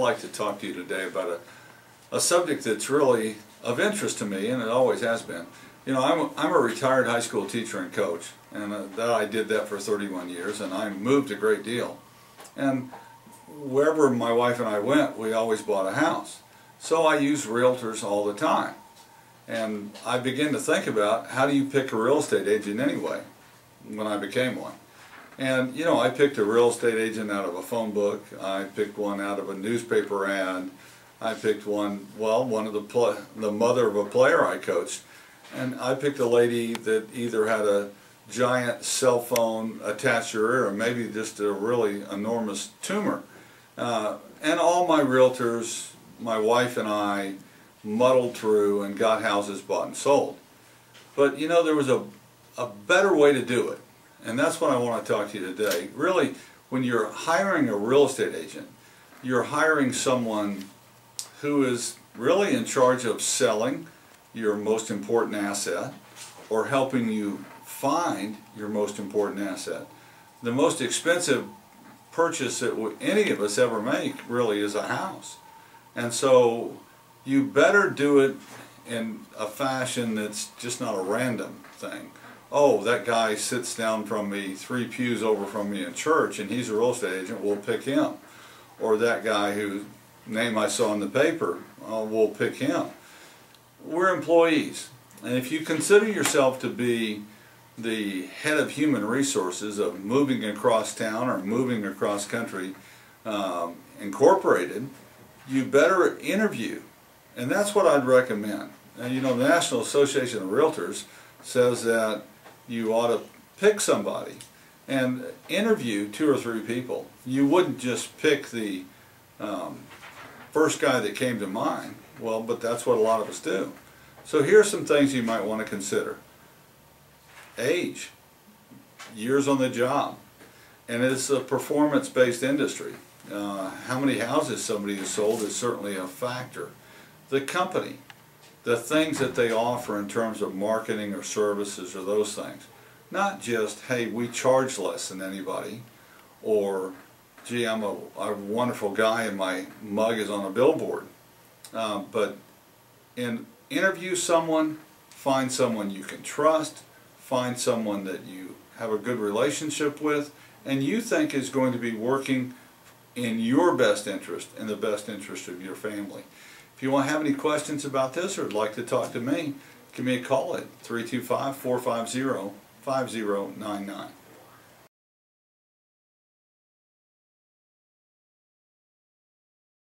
like to talk to you today about a subject that's really of interest to me, and it always has been. You know, I'm a retired high school teacher and coach, and I did that for 31 years, and I moved a great deal. And wherever my wife and I went, we always bought a house. So I use realtors all the time. And I began to think about, how do you pick a real estate agent anyway, when I became one. And, you know, I picked a real estate agent out of a phone book. I picked one out of a newspaper ad. I picked one, well, the mother of a player I coached. And I picked a lady that either had a giant cell phone attached to her or maybe just a really enormous tumor. And all my realtors, my wife and I, muddled through and got houses bought and sold. But, you know, there was a better way to do it. And that's what I want to talk to you today. Really, when you're hiring a real estate agent, you're hiring someone who is really in charge of selling your most important asset or helping you find your most important asset. The most expensive purchase that any of us ever make really is a house. And so you better do it in a fashion that's just not a random thing. Oh, that guy sits down from me 3 pews over from me in church and he's a real estate agent, we'll pick him. Or that guy whose name I saw in the paper, we'll pick him. We're employees, and if you consider yourself to be the head of human resources of moving across town or moving across country incorporated, you better interview. And that's what I'd recommend. And you know, the National Association of Realtors says that you ought to pick somebody and interview 2 or 3 people. You wouldn't just pick the first guy that came to mind. Well, but that's what a lot of us do. So here's some things you might want to consider. Age, years on the job, and it's a performance-based industry. How many houses somebody has sold is certainly a factor. The company, the things that they offer in terms of marketing or services or those things. Not just, hey, we charge less than anybody, or gee, I'm a wonderful guy and my mug is on a billboard. But interview someone, find someone you can trust, find someone that you have a good relationship with and you think is going to be working in your best interest and the best interest of your family. If you want to have any questions about this or would like to talk to me, give me a call at 325-450-5099.